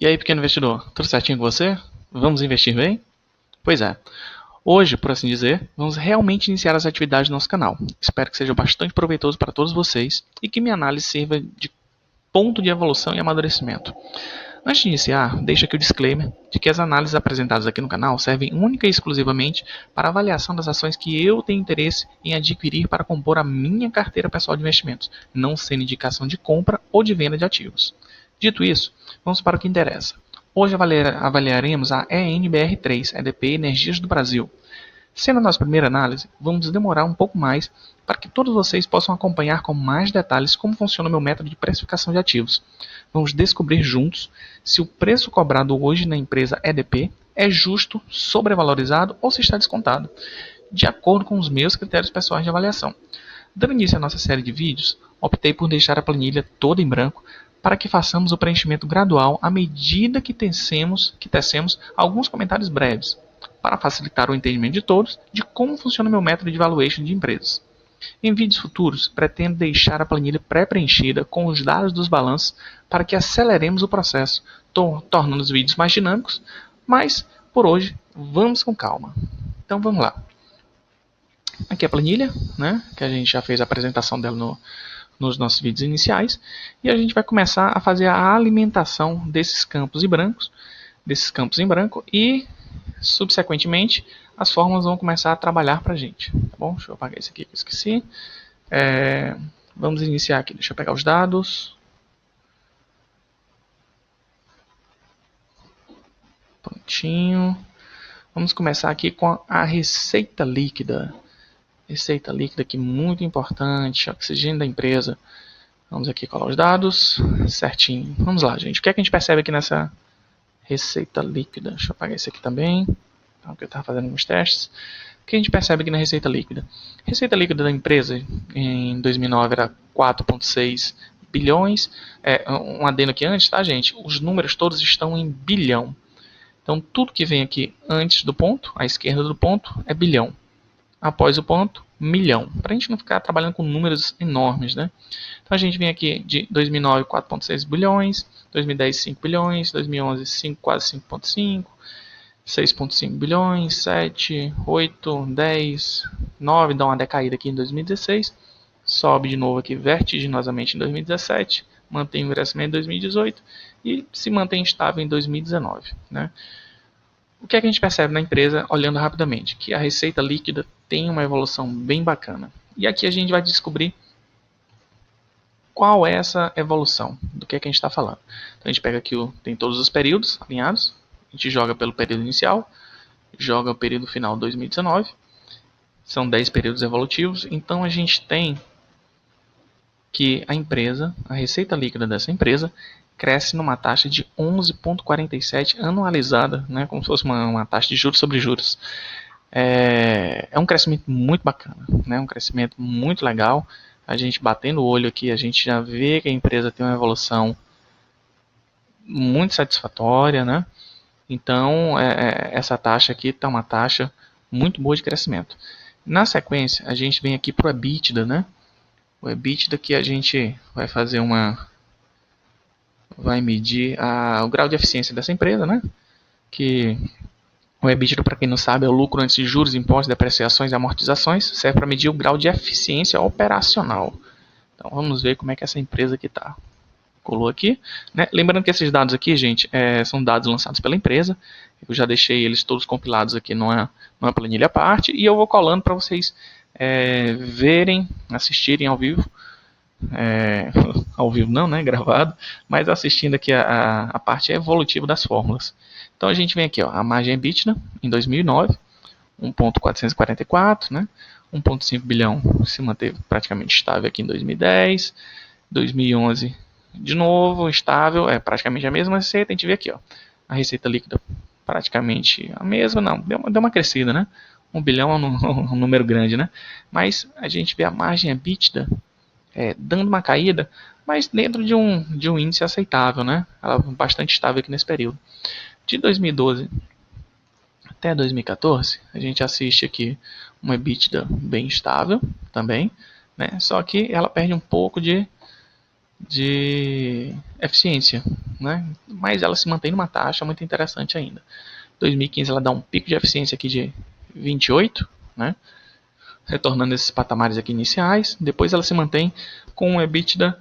E aí, pequeno investidor, tudo certinho com você? Vamos investir bem? Pois é. Hoje, por assim dizer, vamos realmente iniciar as atividades do nosso canal. Espero que seja bastante proveitoso para todos vocês e que minha análise sirva de ponto de evolução e amadurecimento. Antes de iniciar, deixo aqui o disclaimer de que as análises apresentadas aqui no canal servem única e exclusivamente para avaliação das ações que eu tenho interesse em adquirir para compor a minha carteira pessoal de investimentos, não sendo indicação de compra ou de venda de ativos. Dito isso, vamos para o que interessa. Hoje avaliaremos a ENBR3, EDP Energias do Brasil. Sendo a nossa primeira análise, vamos demorar um pouco mais para que todos vocês possam acompanhar com mais detalhes como funciona o meu método de precificação de ativos. Vamos descobrir juntos se o preço cobrado hoje na empresa EDP é justo, sobrevalorizado ou se está descontado, de acordo com os meus critérios pessoais de avaliação. Dando início à nossa série de vídeos, optei por deixar a planilha toda em branco para que façamos o preenchimento gradual à medida que tecemos alguns comentários breves, para facilitar o entendimento de todos de como funciona o meu método de valuation de empresas. Em vídeos futuros, pretendo deixar a planilha pré-preenchida com os dados dos balanços para que aceleremos o processo, tornando os vídeos mais dinâmicos, mas, por hoje, vamos com calma. Então vamos lá. Aqui é a planilha, né, que a gente já fez a apresentação dela nos nossos vídeos iniciais, e a gente vai começar a fazer a alimentação desses campos em branco, e subsequentemente as fórmulas vão começar a trabalhar para a gente. Tá bom? Deixa eu apagar isso aqui que eu esqueci. Vamos iniciar aqui. Deixa eu pegar os dados. Prontinho. Vamos começar aqui com a receita líquida. Receita líquida aqui muito importante. Oxigênio da empresa. Vamos aqui colar os dados certinho. Vamos lá, gente. O que é que a gente percebe aqui nessa receita líquida? Deixa eu apagar isso aqui também. Então, que eu estava fazendo uns testes. O que a gente percebe aqui na receita líquida? A receita líquida da empresa em 2009 era 4,6 bilhões. Um adendo aqui antes, tá, gente? Os números todos estão em bilhão. Então, tudo que vem aqui antes do ponto, à esquerda do ponto, é bilhão. Após o ponto, milhão. Para a gente não ficar trabalhando com números enormes, né? Então, a gente vem aqui de 2009, 4,6 bilhões. 2010, 5 bilhões. 2011, 5, quase 5,5. 6,5 bilhões, 7, 8, 10, 9, dá uma decaída aqui em 2016, sobe de novo aqui vertiginosamente em 2017, mantém o crescimento em 2018 e se mantém estável em 2019. Né? O que é que a gente percebe na empresa, olhando rapidamente? Que a receita líquida tem uma evolução bem bacana. E aqui a gente vai descobrir qual é essa evolução, do que é que a gente está falando. Então a gente pega aqui, tem todos os períodos alinhados, a gente joga pelo período inicial, joga o período final 2019, são 10 períodos evolutivos, então a gente tem que a receita líquida dessa empresa, cresce numa taxa de 11,47 anualizada, né, como se fosse uma taxa de juros sobre juros. É um crescimento muito bacana, né, um crescimento muito legal. A gente batendo o olho aqui, a gente já vê que a empresa tem uma evolução muito satisfatória, né? Então, essa taxa aqui está uma taxa muito boa de crescimento. Na sequência, a gente vem aqui para o EBITDA, né? O EBITDA que a gente vai fazer vai medir o grau de eficiência dessa empresa, né? Que o EBITDA, para quem não sabe, é o lucro antes de juros, impostos, depreciações e amortizações. Serve para medir o grau de eficiência operacional. Então, vamos ver como é que essa empresa aqui está. Colou aqui, né? Lembrando que esses dados aqui, gente, são dados lançados pela empresa. Eu já deixei eles todos compilados aqui numa planilha à parte e eu vou colando para vocês verem, assistirem ao vivo. Ao vivo não, né? Gravado, mas assistindo aqui a parte evolutiva das fórmulas. Então a gente vem aqui, ó, a margem EBITDA em 2009, 1,444, né? 1,5 bilhão se manteve praticamente estável aqui em 2010, 2011 de novo, estável, é praticamente a mesma receita. A gente vê aqui, ó, a receita líquida praticamente a mesma, não, deu uma crescida, né? 1 bilhão é um número grande, né? Mas a gente vê a margem EBITDA dando uma caída, mas dentro de um índice aceitável, né? Ela é bastante estável aqui nesse período. De 2012 até 2014, a gente assiste aqui uma EBITDA bem estável também, né? Só que ela perde um pouco de de eficiência, né? Mas ela se mantém numa taxa muito interessante ainda. 2015 ela dá um pico de eficiência aqui de 28, né? Retornando esses patamares aqui iniciais. Depois ela se mantém com um EBITDA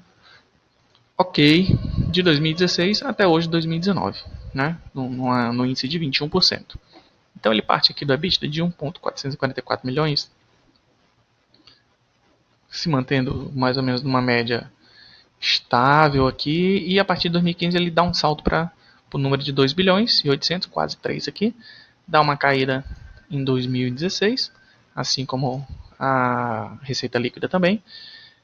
ok de 2016 até hoje 2019, né? No índice de 21%. Então ele parte aqui do EBITDA de 1,444 milhões, se mantendo mais ou menos numa média estável aqui, e a partir de 2015 ele dá um salto para o número de 2 bilhões e 800, quase 3 aqui, dá uma caída em 2016, assim como a receita líquida também,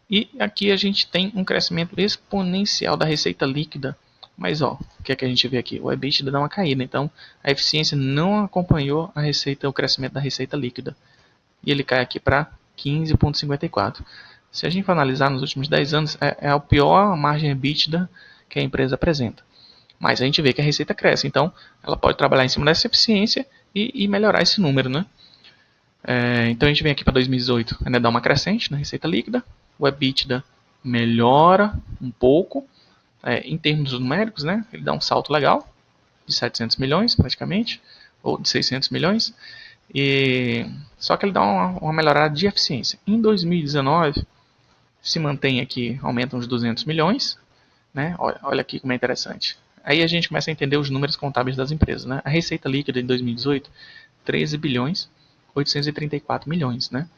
e aqui a gente tem um crescimento exponencial da receita líquida, mas ó, o que é que a gente vê aqui? O EBITDA dá uma caída, então a eficiência não acompanhou a receita, o crescimento da receita líquida, e ele cai aqui para 15,54. Se a gente for analisar nos últimos 10 anos, é a pior margem EBITDA que a empresa apresenta. Mas a gente vê que a receita cresce, então ela pode trabalhar em cima dessa eficiência e melhorar esse número, né? Então a gente vem aqui para 2018, ainda dá uma crescente na receita líquida, o EBITDA melhora um pouco, em termos numéricos, né? Ele dá um salto legal, de 700 milhões praticamente, ou de 600 milhões, só que ele dá uma melhorada de eficiência. Em 2019, se mantém aqui, aumenta uns 200 milhões, né? Olha aqui como é interessante. Aí a gente começa a entender os números contábeis das empresas, né? A receita líquida em 2018, 13 bilhões 834 milhões, né?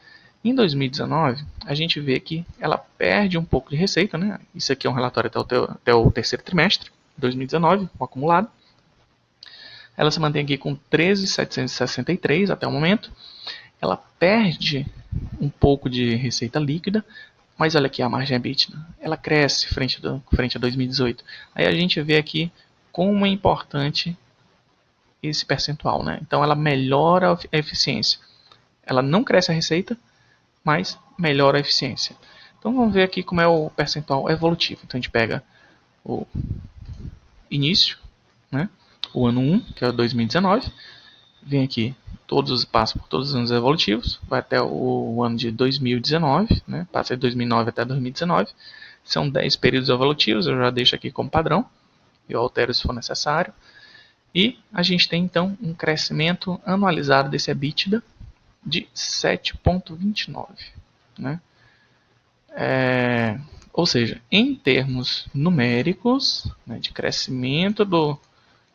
Em 2019, a gente vê que ela perde um pouco de receita, né? Isso aqui é um relatório até o terceiro trimestre, 2019, o acumulado. Ela se mantém aqui com 13.763 até o momento. Ela perde um pouco de receita líquida, mas olha aqui a margem EBITDA, ela cresce frente a 2018. Aí a gente vê aqui como é importante esse percentual, né? Então ela melhora a eficiência. Ela não cresce a receita, mas melhora a eficiência. Então vamos ver aqui como é o percentual evolutivo. Então a gente pega o início, né? O ano 1, que é o 2019, vem aqui passa por todos os anos evolutivos, vai até o ano de 2019, né? Passa de 2009 até 2019. São 10 períodos evolutivos, eu já deixo aqui como padrão, eu altero se for necessário. E a gente tem então um crescimento anualizado desse EBITDA de 7,29, né? Ou seja, em termos numéricos, né, de crescimento do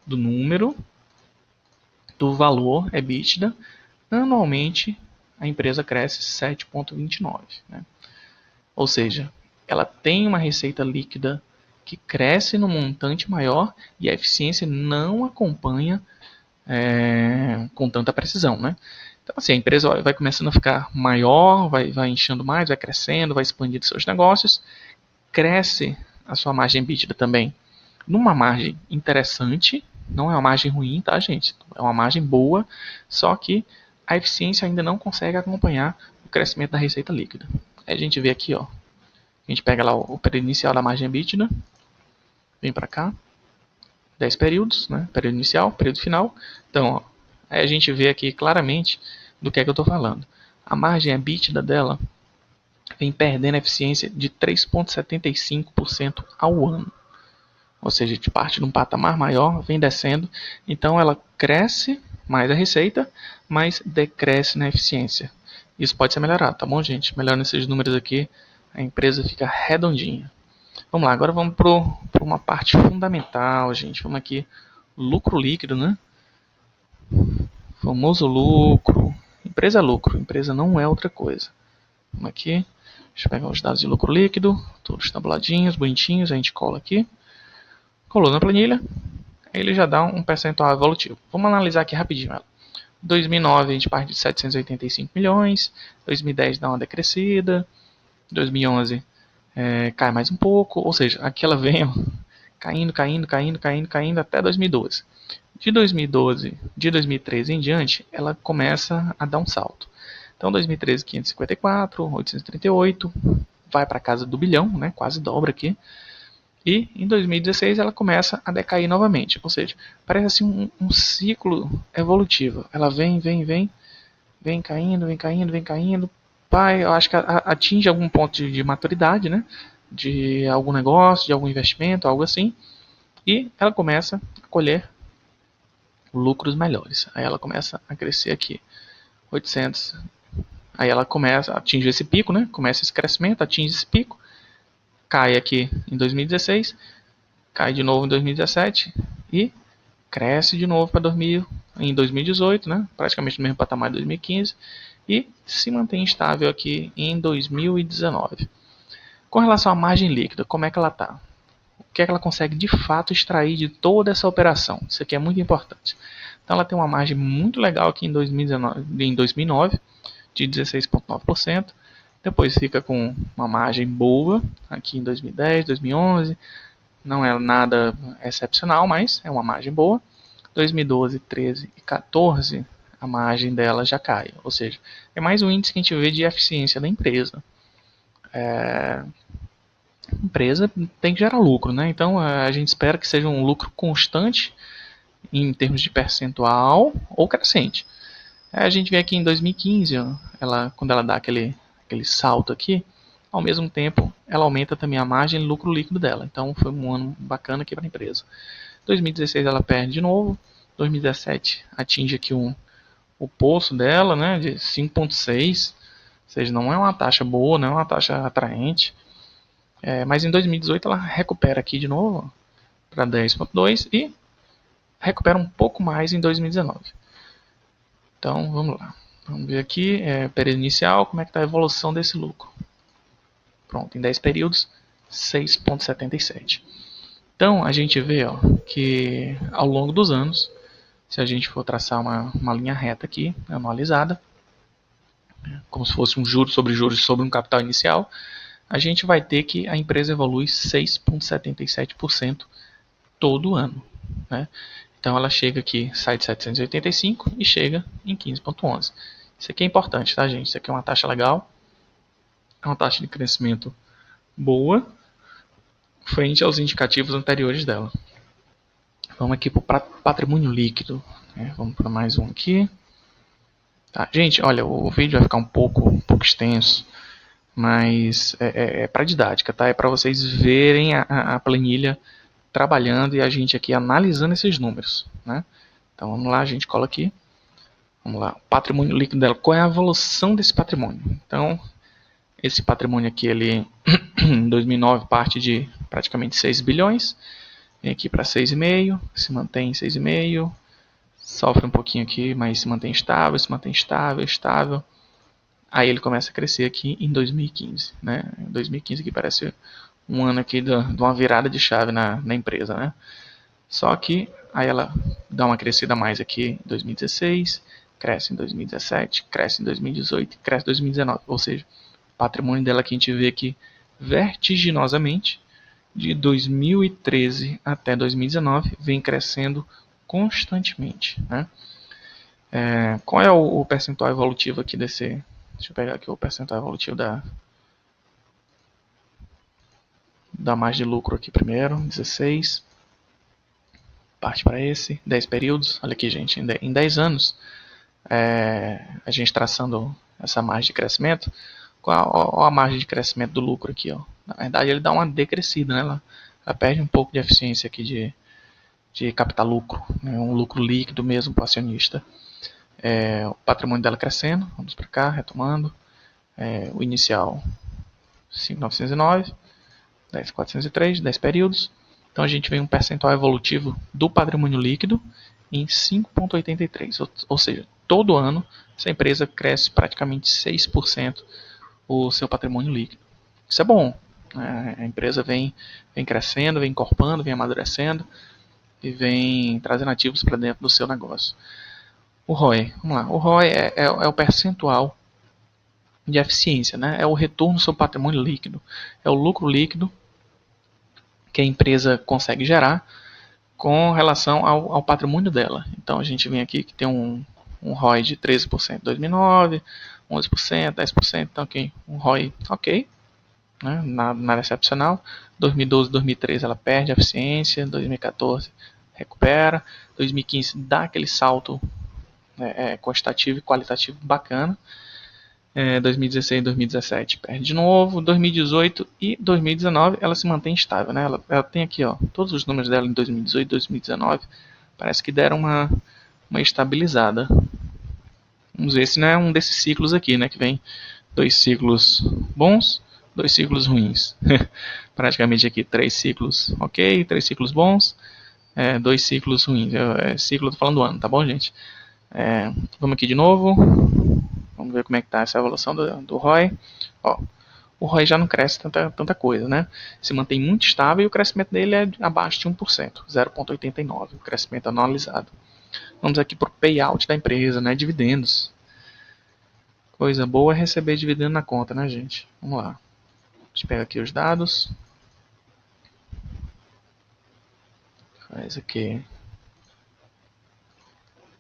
número, do valor EBITDA, anualmente a empresa cresce 7,29. Né? Ou seja, ela tem uma receita líquida que cresce no montante maior e a eficiência não acompanha com tanta precisão. Né? Então, assim, a empresa vai começando a ficar maior, vai enchendo mais, vai crescendo, vai expandindo seus negócios, cresce a sua margem EBITDA também numa margem interessante, não é uma margem ruim, tá, gente? É uma margem boa, só que a eficiência ainda não consegue acompanhar o crescimento da receita líquida. Aí a gente vê aqui, ó, a gente pega lá o período inicial da margem EBITDA, vem para cá, 10 períodos, né? Período inicial, período final. Então, ó, aí a gente vê aqui claramente do que é que eu estou falando. A margem EBITDA dela vem perdendo eficiência de 3,75% ao ano. Ou seja, de parte de um patamar maior, vem descendo. Então ela cresce mais a receita, mas decresce na eficiência. Isso pode ser melhorado, tá bom, gente? Melhorando esses números aqui, a empresa fica redondinha. Vamos lá, agora vamos para uma parte fundamental, gente. Vamos aqui, lucro líquido, né? Famoso lucro. Empresa é lucro, empresa não é outra coisa. Vamos aqui, deixa eu pegar os dados de lucro líquido, todos tabuladinhos, bonitinhos, a gente cola aqui. Colou na planilha, ele já dá um percentual evolutivo. Vamos analisar aqui rapidinho ela. 2009 a gente parte de 785 milhões, 2010 dá uma decrescida, 2011 cai mais um pouco, ou seja, aqui ela vem ó, caindo até 2012. De 2012, de 2013 em diante, ela começa a dar um salto. Então 2013 554, 838, vai para casa do bilhão, né, quase dobra aqui. E em 2016 ela começa a decair novamente, ou seja, parece assim um ciclo evolutivo. Ela vem caindo, eu acho que atinge algum ponto de maturidade, né? de algum negócio, de algum investimento, algo assim, e ela começa a colher lucros melhores. Aí ela começa a crescer aqui, 800. Aí ela começa a atingir esse pico, né? Começa esse crescimento, atinge esse pico, cai aqui em 2016, cai de novo em 2017 e cresce de novo para em 2018, né? Praticamente no mesmo patamar de 2015 e se mantém estável aqui em 2019. Com relação à margem líquida, como é que ela está? O que é que ela consegue de fato extrair de toda essa operação? Isso aqui é muito importante. Então ela tem uma margem muito legal aqui em 2009 de 16,9%. Depois fica com uma margem boa aqui em 2010, 2011. Não é nada excepcional, mas é uma margem boa. 2012, 13 e 14, a margem dela já cai. Ou seja, é mais um índice que a gente vê de eficiência da empresa. A empresa tem que gerar lucro, né? Então a gente espera que seja um lucro constante em termos de percentual ou crescente. A gente vê aqui em 2015, quando ela dá aquele salto aqui, ao mesmo tempo ela aumenta também a margem e lucro líquido dela. Então foi um ano bacana aqui para a empresa. 2016 ela perde de novo. 2017 atinge aqui o poço dela, né, de 5,6. Ou seja, não é uma taxa boa, não é uma taxa atraente. Mas em 2018 ela recupera aqui de novo para 10,2 e recupera um pouco mais em 2019. Então vamos lá. Vamos ver aqui, período inicial, como é que está a evolução desse lucro. Pronto, em 10 períodos, 6,77. Então a gente vê que ao longo dos anos, se a gente for traçar uma linha reta aqui, anualizada, como se fosse um juros sobre um capital inicial, a gente vai ter que a empresa evolui 6,77% todo ano. Né? Então ela chega aqui, sai de 785 e chega em 15,11. Isso aqui é importante, tá, gente? Isso aqui é uma taxa legal, é uma taxa de crescimento boa, frente aos indicativos anteriores dela. Vamos aqui para o patrimônio líquido. Vamos para mais um aqui. Tá, gente, olha, o vídeo vai ficar um pouco extenso, mas é para didática, tá? É para vocês verem a planilha trabalhando e a gente aqui analisando esses números, né? Então vamos lá, a gente cola aqui. Vamos lá, patrimônio líquido dela. Qual é a evolução desse patrimônio? Então, esse patrimônio aqui, ele em 2009 parte de praticamente 6 bilhões. Vem aqui para 6,5, se mantém em 6,5. Sofre um pouquinho aqui, mas se mantém estável, estável. Aí ele começa a crescer aqui em 2015, né? 2015 aqui parece um ano aqui de uma virada de chave na empresa, né? Só que aí ela dá uma crescida mais aqui em 2016, cresce em 2017, cresce em 2018, cresce em 2019. Ou seja, o patrimônio dela que a gente vê aqui vertiginosamente, de 2013 até 2019, vem crescendo constantemente. Né? Qual é o percentual evolutivo aqui desse... Deixa eu pegar aqui o percentual evolutivo da margem de lucro aqui primeiro, 16. Parte para esse, 10 períodos. Olha aqui, gente, em 10 anos, a gente traçando essa margem de crescimento, qual a margem de crescimento do lucro aqui? Na verdade, ele dá uma decrescida, né? Ela perde um pouco de eficiência aqui de captar lucro, né? Um lucro líquido mesmo para o acionista. O patrimônio dela crescendo, vamos para cá, retomando. O inicial, 5.909, 10.403, 10 períodos. Então a gente vê um percentual evolutivo do patrimônio líquido em 5,83, ou seja, todo ano essa empresa cresce praticamente 6% o seu patrimônio líquido. Isso é bom. A empresa vem crescendo, vem encorpando, vem amadurecendo e vem trazendo ativos para dentro do seu negócio. O ROE, vamos lá. O ROE é o percentual de eficiência, né? É o retorno do seu patrimônio líquido, é o lucro líquido que a empresa consegue gerar com relação ao patrimônio dela. Então a gente vem aqui que tem um ROI de 13% em 2009, 11%, 10%, então aqui um ROI ok, né? Nada excepcional. 2012, 2013 ela perde a eficiência, 2014 recupera, 2015 dá aquele salto quantitativo e qualitativo bacana, 2016 e 2017 perde de novo, 2018 e 2019 ela se mantém estável, né? Ela tem aqui, ó, todos os números dela em 2018 e 2019, parece que deram uma estabilizada. Vamos ver, esse não é um desses ciclos aqui, né? Que vem 2 ciclos bons, 2 ciclos ruins. Praticamente aqui 3 ciclos ok, 3 ciclos bons, 2 ciclos ruins. Ciclo, tô falando do ano, tá bom, gente? Vamos aqui de novo. Vamos ver como é que está essa evolução do ROI. Ó, o ROI já não cresce tanta coisa, né? Se mantém muito estável e o crescimento dele é abaixo de 1%, 0,89, o crescimento anualizado. Vamos aqui para o payout da empresa, né? Dividendos. Coisa boa é receber dividendo na conta, né, gente? Vamos lá. A gente pega aqui os dados. Faz aqui.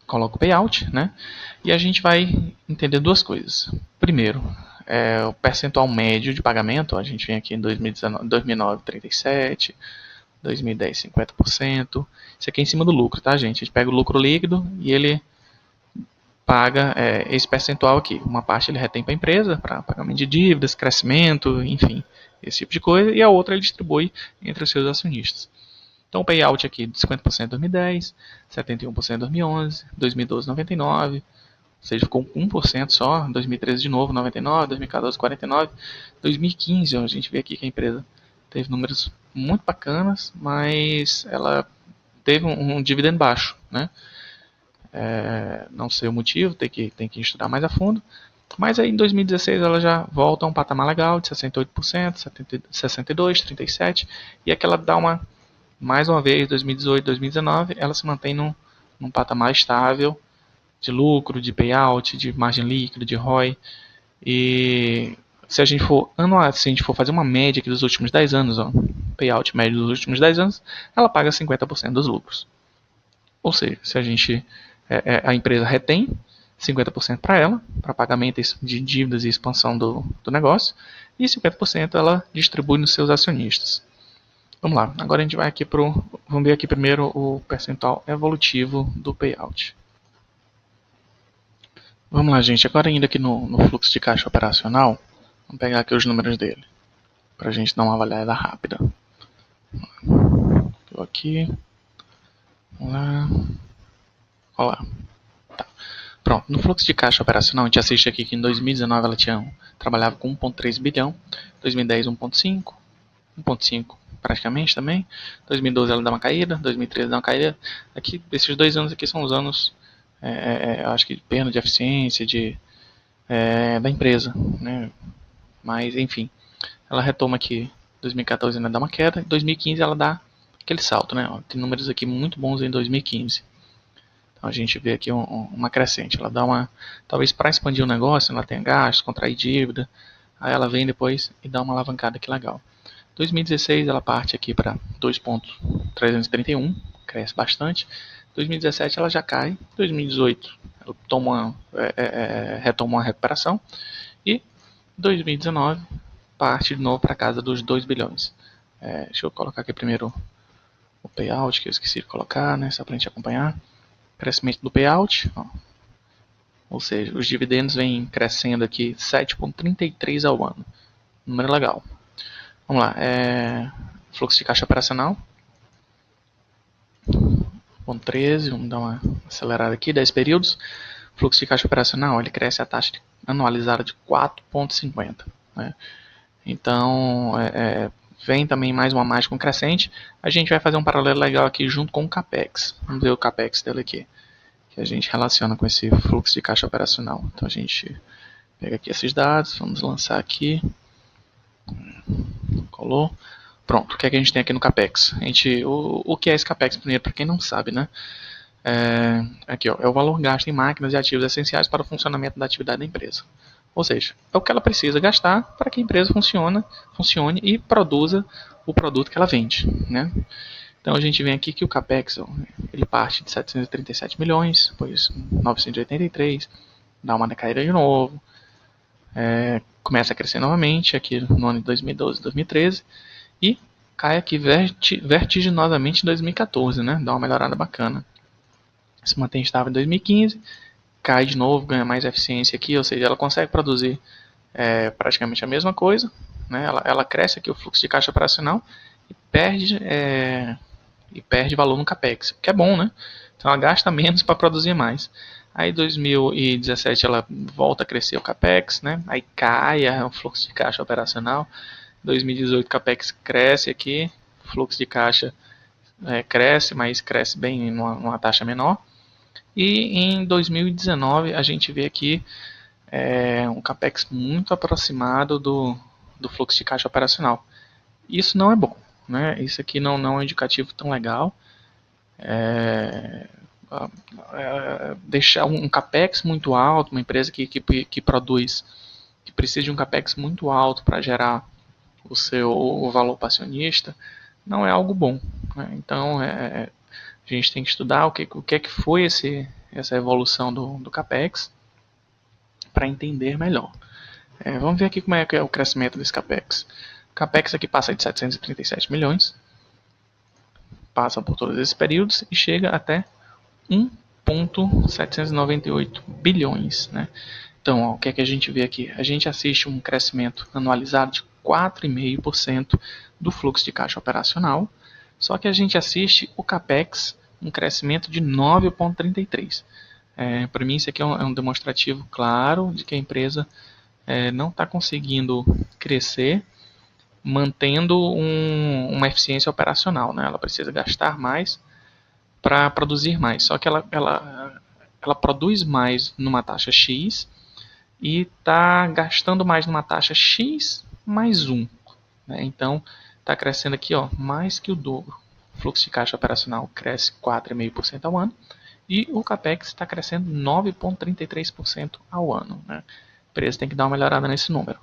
Coloca o payout, né? E a gente vai entender duas coisas. Primeiro, o percentual médio de pagamento. A gente vem aqui em 2009, 37%, 2010, 50%. Isso aqui é em cima do lucro, tá, gente? A gente pega o lucro líquido e ele paga esse percentual aqui. Uma parte ele retém para a empresa, para pagamento de dívidas, crescimento, enfim, esse tipo de coisa. E a outra ele distribui entre os seus acionistas. Então o payout aqui de 50% em 2010, 71% em 2011, 2012 99%, ou seja, ficou 1% só, 2013 de novo 99%, 2014 49%, 2015 a gente vê aqui que a empresa teve números muito bacanas, mas ela teve um dividendo baixo, né? Não sei o motivo, tem que estudar mais a fundo. Mas aí em 2016 ela já volta a um patamar legal de 68%, 62%, 37%, e é que ela dá mais uma vez, 2018, 2019, ela se mantém num patamar estável de lucro, de payout, de margem líquida, de ROI. E se a gente for se a gente for fazer uma média aqui dos últimos 10 anos, ó, payout médio dos últimos 10 anos, ela paga 50% dos lucros. Ou seja, se a gente a empresa retém 50% para ela, para pagamento de dívidas e expansão do negócio, e 50% ela distribui nos seus acionistas. Vamos lá, agora a gente vai aqui vamos ver aqui primeiro o percentual evolutivo do payout. Vamos lá, gente, agora ainda aqui no fluxo de caixa operacional, vamos pegar aqui os números dele, para a gente dar uma avaliada rápida. Estou aqui, vamos lá, olha lá. Tá. Pronto, no fluxo de caixa operacional, a gente assiste aqui que em 2019 ela trabalhava com 1,3 bilhão, 2010 1,5, 1,5 praticamente também, 2012 ela dá uma caída, 2013 dá uma caída. Aqui, esses 2 anos aqui são os anos, eu acho que de perda de eficiência da empresa, né? Mas enfim, ela retoma aqui, 2014 ainda dá uma queda, 2015 ela dá aquele salto, né? Ó, tem números aqui muito bons em 2015. Então a gente vê aqui uma crescente. Ela dá talvez para expandir o negócio, ela tem gastos, contrair dívida, aí ela vem depois e dá uma alavancada aqui legal. 2016 ela parte aqui para 2,331, cresce bastante. 2017 ela já cai. 2018 ela retoma uma recuperação. E 2019 parte de novo para casa dos 2 bilhões. Deixa eu colocar aqui primeiro o payout, que eu esqueci de colocar, né, só para a gente acompanhar. Crescimento do payout, ó. Ou seja, os dividendos vêm crescendo aqui 7,33 ao ano. Número legal. Vamos lá, fluxo de caixa operacional, 0,13, vamos dar uma acelerada aqui, 10 períodos. Fluxo de caixa operacional, ele cresce a taxa anualizada de 4,50. Né? Então, vem também mais uma margem crescente. A gente vai fazer um paralelo legal aqui junto com o CAPEX. Vamos ver o CAPEX dele aqui, que a gente relaciona com esse fluxo de caixa operacional. Então a gente pega aqui esses dados, vamos lançar aqui, colou, pronto. O que é que a gente tem aqui no CAPEX? O que é esse CAPEX primeiro, para quem não sabe, né? Aqui ó, é o valor gasto em máquinas e ativos essenciais para o funcionamento da atividade da empresa. Ou seja, é o que ela precisa gastar para que a empresa funcione e produza o produto que ela vende, né? Então a gente vem aqui que o CAPEX, ó, ele parte de 737 milhões, depois 983, dá uma decaída de novo, começa a crescer novamente aqui no ano de 2012, 2013 e cai aqui vertiginosamente em 2014, né? Dá uma melhorada bacana. Se mantém estável em 2015 cai de novo, ganha mais eficiência aqui, ou seja, ela consegue produzir praticamente a mesma coisa, né? Ela cresce aqui o fluxo de caixa operacional e perde valor no capex, que é bom, né? Então ela gasta menos para produzir mais. Aí 2017 ela volta a crescer o capex, né? Aí cai o fluxo de caixa operacional. 2018 o capex cresce aqui, fluxo de caixa cresce, mas cresce bem numa taxa menor. E em 2019 a gente vê aqui um capex muito aproximado do fluxo de caixa operacional. Isso não é bom, né? Isso aqui não é um indicativo tão legal. Deixar um capex muito alto, uma empresa que produz, que precisa de um capex muito alto para gerar o valor para acionista, não é algo bom, né? Então a gente tem que estudar o que é que foi essa evolução do capex para entender melhor. Vamos ver aqui como é que é o crescimento desse capex. O capex aqui passa de 737 milhões, passa por todos esses períodos e chega até 1,798 bilhões, né? Então, ó, o que é que a gente vê aqui? A gente assiste um crescimento anualizado de 4,5% do fluxo de caixa operacional, só que a gente assiste o CAPEX um crescimento de 9,33%. Para mim, isso aqui é um demonstrativo claro de que a empresa não está conseguindo crescer mantendo uma eficiência operacional, né? Ela precisa gastar mais para produzir mais. Só que ela produz mais numa taxa X e está gastando mais numa taxa X mais 1. Né? Então, está crescendo aqui mais que o dobro. O fluxo de caixa operacional cresce 4,5% ao ano e o CAPEX está crescendo 9,33% ao ano. Né? A empresa tem que dar uma melhorada nesse número.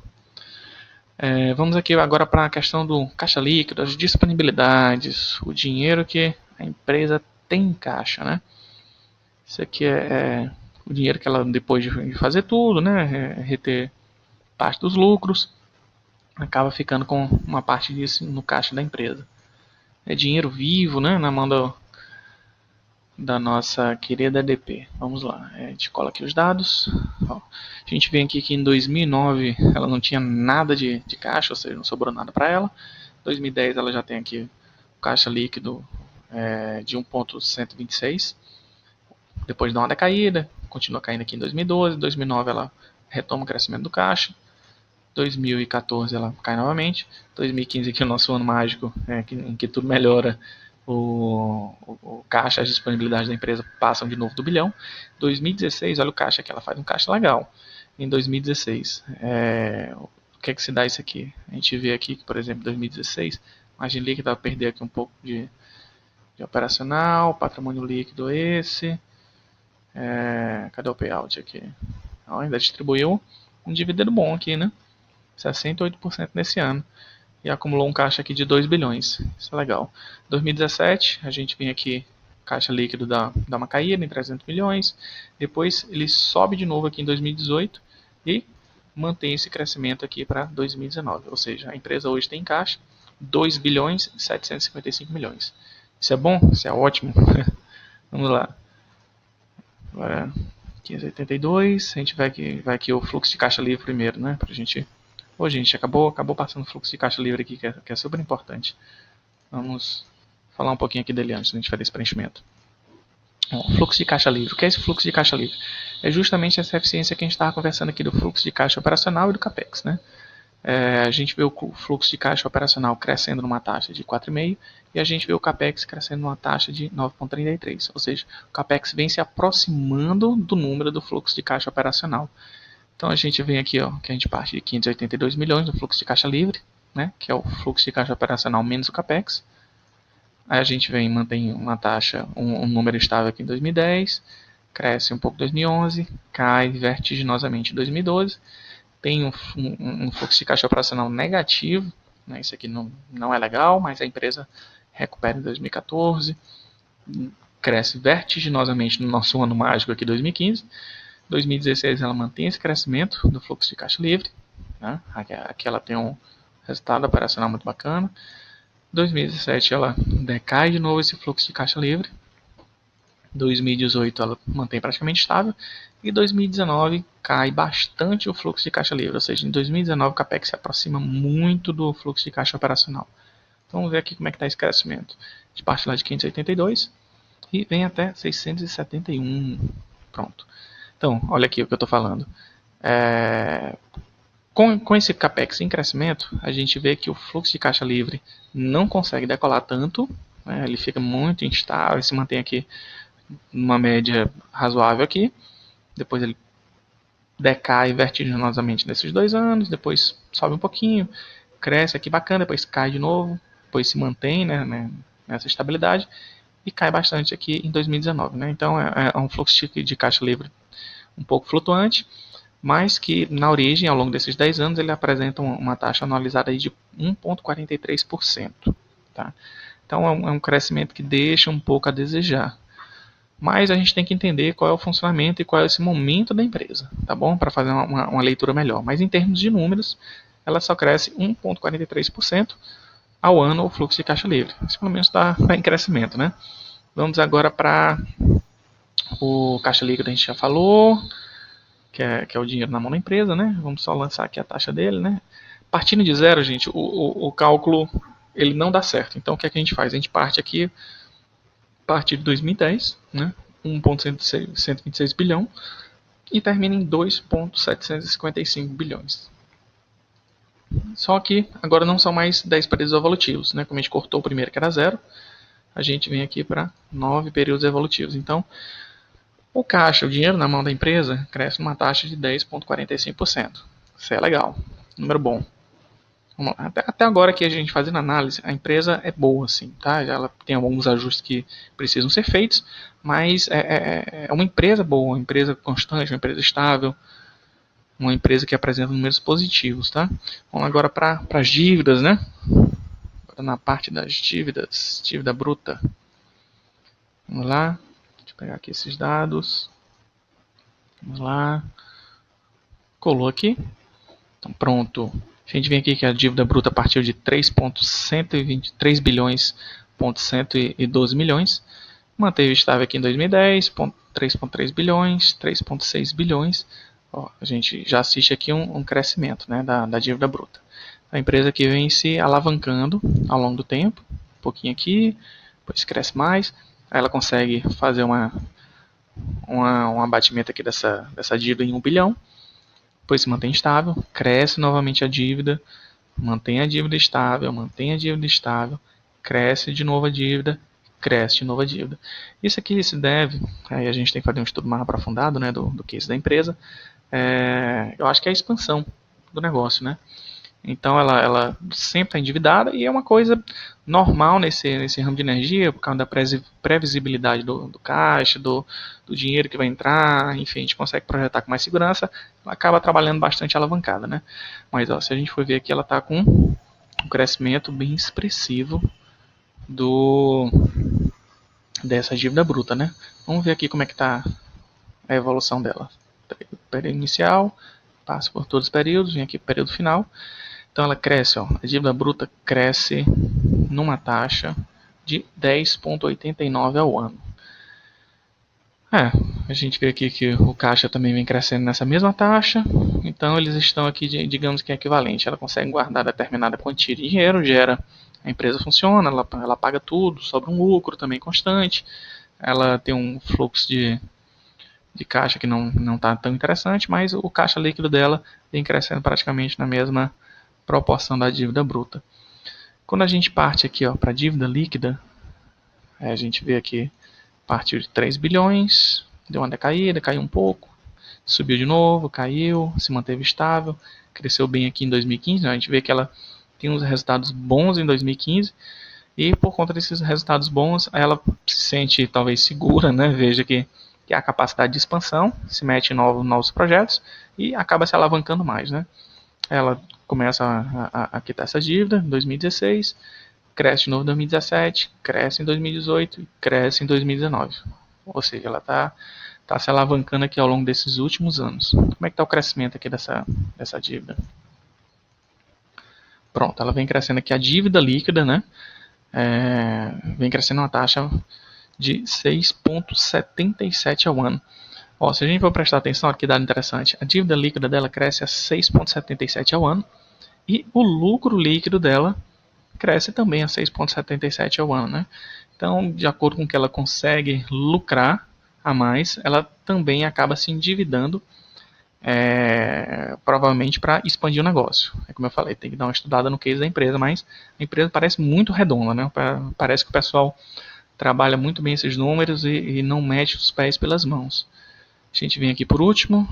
Vamos aqui agora para a questão do caixa líquido, as disponibilidades, o dinheiro que a empresa tem em caixa, né? Isso aqui é o dinheiro que ela, depois de fazer tudo, né, reter parte dos lucros, acaba ficando com uma parte disso no caixa da empresa. É dinheiro vivo, né, na mão da nossa querida EDP. Vamos lá, a gente cola aqui os dados. Ó, a gente vê aqui que em 2009 ela não tinha nada de caixa, ou seja, não sobrou nada para ela. Em 2010 ela já tem aqui o caixa líquido de 1,126. Depois dá uma decaída, continua caindo aqui em 2012. 2009 ela retoma o crescimento do caixa. 2014 ela cai novamente. 2015 aqui é o nosso ano mágico, em que tudo melhora. O caixa, as disponibilidades da empresa passam de novo do bilhão. 2016, olha o caixa que ela faz um caixa legal. Em 2016, o que é que se dá isso aqui? A gente vê aqui que, por exemplo, em 2016, margem líquida vai perder aqui um pouco de operacional, patrimônio líquido esse. Cadê o payout aqui? Ainda distribuiu um dividendo bom aqui, né? 68% nesse ano. E acumulou um caixa aqui de 2 bilhões. Isso é legal. 2017, a gente vem aqui, caixa líquido dá uma caída em 300 milhões. Depois ele sobe de novo aqui em 2018 e mantém esse crescimento aqui para 2019. Ou seja, a empresa hoje tem em caixa 2 bilhões e 755 milhões. Isso é bom? Isso é ótimo. Vamos lá. Agora, 582, a gente vai aqui o fluxo de caixa livre primeiro, né? Pra gente. Ô, gente, acabou passando o fluxo de caixa livre aqui, que é super importante. Vamos falar um pouquinho aqui dele antes, a gente fazer esse preenchimento. Fluxo de caixa livre. O que é esse fluxo de caixa livre? É justamente essa eficiência que a gente estava conversando aqui do fluxo de caixa operacional e do CAPEX, né? A gente vê o fluxo de caixa operacional crescendo numa taxa de 4,5% e a gente vê o CAPEX crescendo numa taxa de 9,33%. Ou seja, o CAPEX vem se aproximando do número do fluxo de caixa operacional. Então a gente vem aqui, que a gente parte de 582 milhões no fluxo de caixa livre, né, que é o fluxo de caixa operacional menos o CAPEX. Aí a gente mantém uma taxa, um número estável aqui em 2010, cresce um pouco em 2011, cai vertiginosamente em 2012. Tem um fluxo de caixa operacional negativo, né? Isso aqui não é legal, mas a empresa recupera em 2014, cresce vertiginosamente no nosso ano mágico aqui 2015. 2016 ela mantém esse crescimento do fluxo de caixa livre, né? Aqui ela tem um resultado operacional muito bacana. 2017 ela decai de novo esse fluxo de caixa livre. 2018 ela mantém praticamente estável e 2019 cai bastante o fluxo de caixa livre, ou seja, em 2019 o CAPEX se aproxima muito do fluxo de caixa operacional. Então vamos ver aqui como é que está esse crescimento. A gente parte lá de 582 e vem até 671. Pronto. Então, olha aqui o que eu estou falando. Com esse CAPEX em crescimento, a gente vê que o fluxo de caixa livre não consegue decolar tanto, né? Ele fica muito instável, se mantém aqui numa média razoável aqui, depois ele decai vertiginosamente nesses 2 anos, depois sobe um pouquinho, cresce aqui bacana, depois cai de novo, depois se mantém, né, nessa estabilidade e cai bastante aqui em 2019. Né? Então é um fluxo de caixa livre um pouco flutuante, mas que na origem, ao longo desses 10 anos, ele apresenta uma taxa anualizada aí de 1,43%. Tá? Então é um crescimento que deixa um pouco a desejar. Mas a gente tem que entender qual é o funcionamento e qual é esse momento da empresa, tá bom? Para fazer uma leitura melhor. Mas em termos de números, ela só cresce 1,43% ao ano o fluxo de caixa livre. Isso pelo menos está em crescimento, né? Vamos agora para o caixa líquido, a gente já falou, que é o dinheiro na mão da empresa, né? Vamos só lançar aqui a taxa dele, né? Partindo de zero, gente, o cálculo ele não dá certo. Então o que é que a gente faz? A gente parte aqui a partir de 2010, né? 1,126 bilhão e termina em 2,755 bilhões. Só que agora não são mais 10 períodos evolutivos, né? Como a gente cortou o primeiro que era zero, a gente vem aqui para 9 períodos evolutivos. Então, o caixa, o dinheiro na mão da empresa, cresce numa taxa de 10,45%. Isso é legal, número bom. Até agora que a gente fazendo análise, a empresa é boa, sim, tá? Ela tem alguns ajustes que precisam ser feitos, mas é uma empresa boa, uma empresa constante, uma empresa estável, uma empresa que apresenta números positivos, tá? Vamos agora para as dívidas, né? Agora na parte das dívidas, dívida bruta. Vamos lá, deixa eu pegar aqui esses dados. Vamos lá, colou aqui. Então pronto. A gente vem aqui que a dívida bruta partiu de 3,123 bilhões, 112 milhões. Manteve estável aqui em 2010, 3,3 bilhões, 3,6 bilhões. Ó, a gente já assiste aqui um crescimento, né, da dívida bruta. A empresa que vem se alavancando ao longo do tempo, um pouquinho aqui, depois cresce mais. Aí ela consegue fazer um abatimento aqui dessa dívida em 1 bilhão. Depois se mantém estável, cresce novamente a dívida, mantém a dívida estável, mantém a dívida estável, cresce de novo a dívida, cresce de novo a dívida. Isso aqui se deve, aí a gente tem que fazer um estudo mais aprofundado, né, do case da empresa. Eu acho que é a expansão do negócio, né? Então ela sempre está endividada e é uma coisa normal nesse ramo de energia, por causa da previsibilidade do caixa, do dinheiro que vai entrar, enfim, a gente consegue projetar com mais segurança, ela acaba trabalhando bastante alavancada, né? Mas ó, se a gente for ver aqui, ela está com um crescimento bem expressivo dessa dívida bruta, né? Vamos ver aqui como é que está a evolução dela. Período inicial, passa por todos os períodos, vem aqui para o período final. Então ela cresce, ó, a dívida bruta cresce numa taxa de 10,89 ao ano. A gente vê aqui que o caixa também vem crescendo nessa mesma taxa, então eles estão aqui, digamos que é equivalente. Ela consegue guardar determinada quantia de dinheiro, a empresa funciona, ela paga tudo, sobra um lucro também constante, ela tem um fluxo de caixa que não está tão interessante, mas o caixa líquido dela vem crescendo praticamente na mesma proporção da dívida bruta. Quando a gente parte aqui para a dívida líquida, a gente vê aqui, partiu de 3 bilhões, deu uma decaída, caiu um pouco, subiu de novo, caiu, se manteve estável, cresceu bem aqui em 2015, né? A gente vê que ela tem uns resultados bons em 2015, e por conta desses resultados bons, ela se sente talvez segura, né? Veja que há a capacidade de expansão, se mete em novos projetos e acaba se alavancando mais, né? Ela começa a quitar essa dívida em 2016, cresce de novo em 2017, cresce em 2018 e cresce em 2019. Ou seja, ela está se alavancando aqui ao longo desses últimos anos. Como é que está o crescimento aqui dessa dívida? Pronto, ela vem crescendo aqui a dívida líquida, né? Vem crescendo uma taxa de 6,77 ao ano. Ó, se a gente for prestar atenção, aqui dado interessante, a dívida líquida dela cresce a 6,77 ao ano e o lucro líquido dela cresce também a 6,77 ao ano, né? Então, de acordo com o que ela consegue lucrar a mais, ela também acaba se endividando, provavelmente para expandir o negócio. É como eu falei, tem que dar uma estudada no case da empresa, mas a empresa parece muito redonda, né? Parece que o pessoal trabalha muito bem esses números e não mete os pés pelas mãos. A gente vem aqui por último,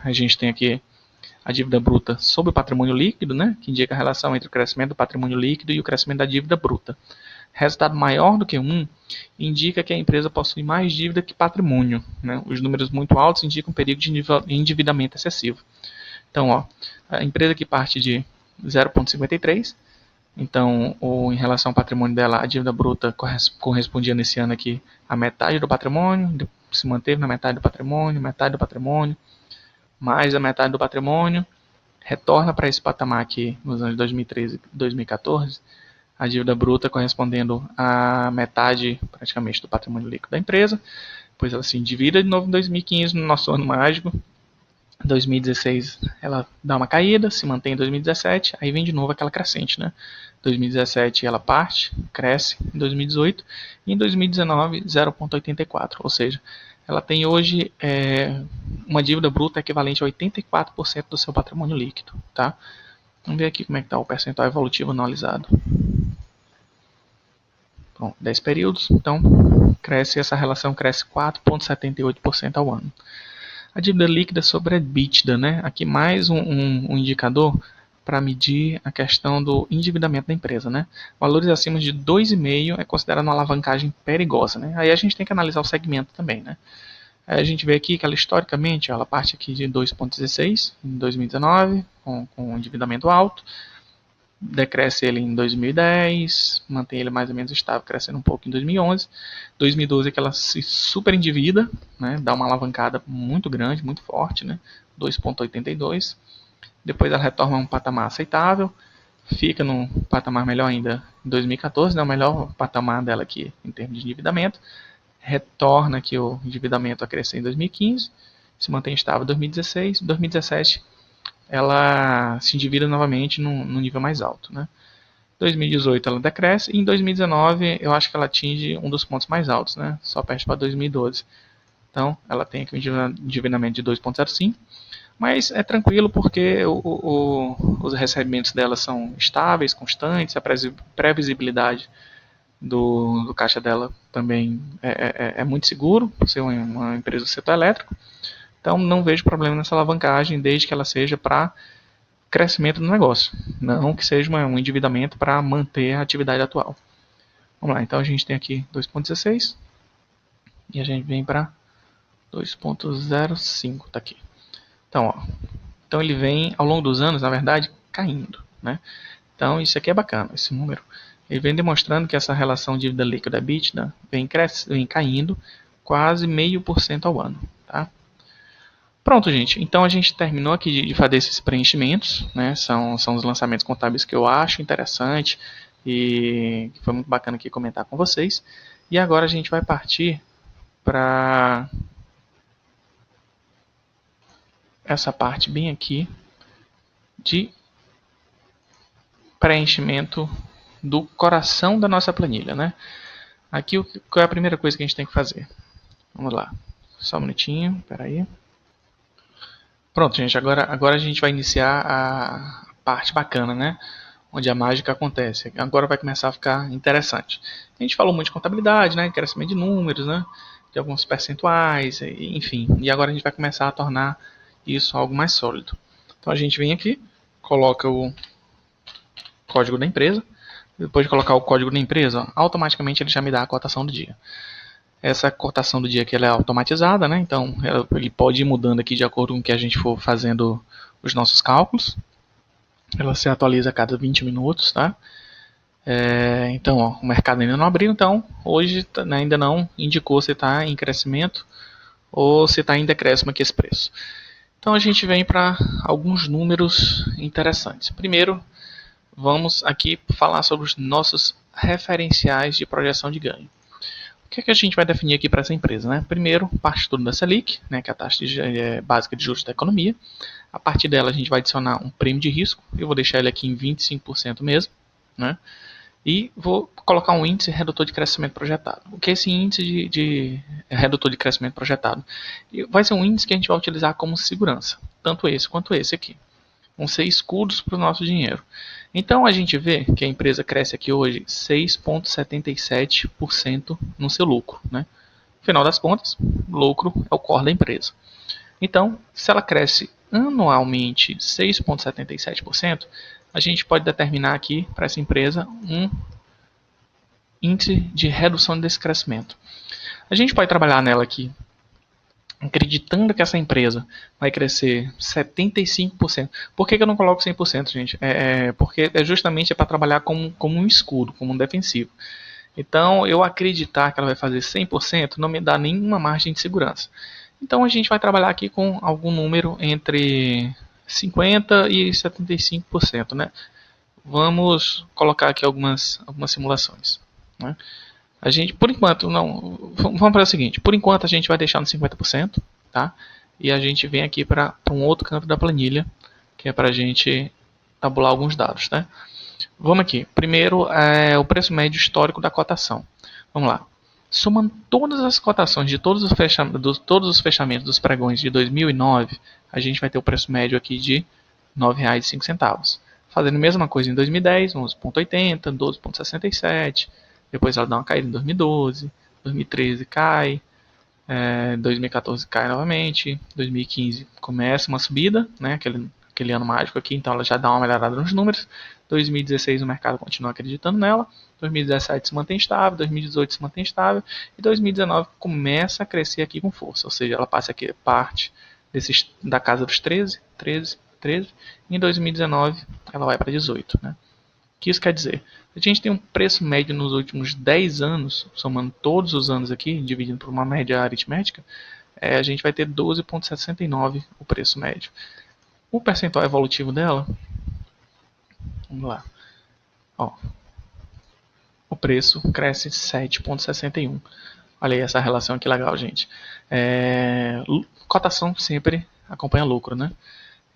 a gente tem aqui a dívida bruta sobre o patrimônio líquido, né, que indica a relação entre o crescimento do patrimônio líquido e o crescimento da dívida bruta. Resultado maior do que 1 indica que a empresa possui mais dívida que patrimônio. Né? Os números muito altos indicam um perigo de endividamento excessivo. Então, ó, a empresa que parte de 0,53, então, em relação ao patrimônio dela, a dívida bruta correspondia nesse ano aqui a metade do patrimônio, se manteve na metade do patrimônio, mais a metade do patrimônio, retorna para esse patamar aqui nos anos 2013 e 2014, a dívida bruta correspondendo a metade praticamente do patrimônio líquido da empresa, depois ela se endivida de novo em 2015, no nosso ano mágico. Em 2016 ela dá uma caída, se mantém em 2017, aí vem de novo aquela crescente, né? 2017 ela parte, cresce em 2018 e em 2019 0,84, ou seja, ela tem hoje uma dívida bruta equivalente a 84% do seu patrimônio líquido, tá? Vamos ver aqui como é que está o percentual evolutivo analisado. Bom, 10 períodos, então essa relação cresce 4,78% ao ano. A dívida líquida sobre a EBITDA, né? Aqui mais um indicador para medir a questão do endividamento da empresa, né? Valores acima de 2,5 é considerado uma alavancagem perigosa, né? Aí a gente tem que analisar o segmento também, né? Aí a gente vê aqui que ela historicamente, ela parte aqui de 2,16 em 2019, com um endividamento alto, decresce ele em 2010, mantém ele mais ou menos estável, crescendo um pouco em 2011. 2012 é que ela se super endivida, né, dá uma alavancada muito grande, muito forte, né, 2,82. Depois ela retorna a um patamar aceitável, fica num patamar melhor ainda em 2014, né, o melhor patamar dela aqui em termos de endividamento. Retorna aqui o endividamento a crescer em 2015, se mantém estável em 2016, 2017 ela se endivida novamente no nível mais alto, né? 2018 ela decresce e em 2019 eu acho que ela atinge um dos pontos mais altos, né? Só perde para 2012. Então ela tem aqui um endividamento de 2,05, mas é tranquilo porque os recebimentos dela são estáveis, constantes, a previsibilidade do caixa dela também é muito seguro, por ser uma empresa do setor elétrico. Então não vejo problema nessa alavancagem, desde que ela seja para crescimento do negócio, não que seja um endividamento para manter a atividade atual. Vamos lá, então a gente tem aqui 2,16 e a gente vem para 2,05, tá aqui. Então, ó, então ele vem ao longo dos anos, na verdade, caindo, né? Então isso aqui é bacana, esse número. Ele vem demonstrando que essa relação dívida líquida EBITDA vem caindo quase 0,5% ao ano, tá? Pronto, gente. Então a gente terminou aqui de fazer esses preenchimentos, né? São os lançamentos contábeis que eu acho interessante e foi muito bacana aqui comentar com vocês. E agora a gente vai partir para essa parte bem aqui de preenchimento do coração da nossa planilha, né? Aqui qual é a primeira coisa que a gente tem que fazer? Vamos lá. Só um minutinho, peraí. Pronto, gente. Agora a gente vai iniciar a parte bacana, né? Onde a mágica acontece. Agora vai começar a ficar interessante. A gente falou muito de contabilidade, né? Crescimento de números, né? De alguns percentuais, enfim. E agora a gente vai começar a tornar isso algo mais sólido. Então a gente vem aqui, coloca o código da empresa. Depois de colocar o código da empresa, automaticamente ele já me dá a cotação do dia. Essa cotação do dia aqui ela é automatizada, né? Então ele pode ir mudando aqui de acordo com o que a gente for fazendo os nossos cálculos. Ela se atualiza a cada 20 minutos, tá? Então, ó, o mercado ainda não abriu, então hoje ainda não indicou se está em crescimento ou se está em decréscimo aqui esse preço. Então a gente vem para alguns números interessantes. Primeiro, vamos aqui falar sobre os nossos referenciais de projeção de ganho. que é que a gente vai definir aqui para essa empresa, né? Primeiro, parte tudo da Selic, né, que é a taxa básica de juros da economia. A partir dela, a gente vai adicionar um prêmio de risco. Eu vou deixar ele aqui em 25% mesmo, né? E vou colocar um índice redutor de crescimento projetado. O que é esse índice de redutor de crescimento projetado? Vai ser um índice que a gente vai utilizar como segurança, tanto esse quanto esse aqui. Vão ser escudos para o nosso dinheiro. Então a gente vê que a empresa cresce aqui hoje 6,77% no seu lucro, né? Afinal das contas, lucro é o core da empresa. Então, se ela cresce anualmente 6,77%, a gente pode determinar aqui para essa empresa um índice de redução desse crescimento. A gente pode trabalhar nela aqui acreditando que essa empresa vai crescer 75%. Por que eu não coloco 100%, gente? Porque justamente para trabalhar como um escudo, como um defensivo. Então, eu acreditar que ela vai fazer 100% não me dá nenhuma margem de segurança. Então, a gente vai trabalhar aqui com algum número entre 50% e 75%, né? Vamos colocar aqui algumas simulações, né? A gente, por enquanto, não. Vamos para o seguinte: por enquanto, a gente vai deixar no 50%, tá? E a gente vem aqui para um outro canto da planilha, que é para a gente tabular alguns dados, né? Vamos aqui. Primeiro é o preço médio histórico da cotação. Vamos lá. Somando todas as cotações de todos os fechamentos dos pregões de 2009, a gente vai ter o preço médio aqui de R$ 9,05. Fazendo a mesma coisa em 2010, 11,80, 12,67. Depois ela dá uma caída em 2012, 2013 cai, 2014 cai novamente, 2015 começa uma subida, né, aquele ano mágico aqui, então ela já dá uma melhorada nos números. 2016 o mercado continua acreditando nela, 2017 se mantém estável, 2018 se mantém estável e 2019 começa a crescer aqui com força, ou seja, ela passa aqui parte da casa dos 13, e em 2019 ela vai para 18, né? O que isso quer dizer? A gente tem um preço médio nos últimos 10 anos, somando todos os anos aqui, dividindo por uma média aritmética, a gente vai ter 12,69 o preço médio. O percentual evolutivo dela, vamos lá, ó, o preço cresce 7,61. Olha aí essa relação que legal, gente. Cotação sempre acompanha lucro, né?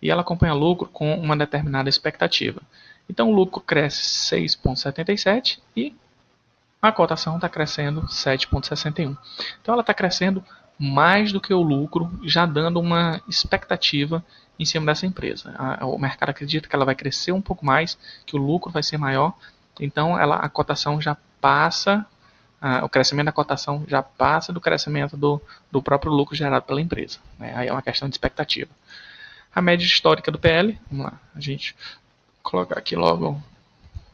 E ela acompanha lucro com uma determinada expectativa. Então o lucro cresce 6,77 e a cotação está crescendo 7,61. Então ela está crescendo mais do que o lucro, já dando uma expectativa em cima dessa empresa. O mercado acredita que ela vai crescer um pouco mais, que o lucro vai ser maior, então a cotação já passa, o crescimento da cotação já passa do crescimento do próprio lucro gerado pela empresa. Né? Aí é uma questão de expectativa. A média histórica do PL, vamos lá, a gente colocar aqui logo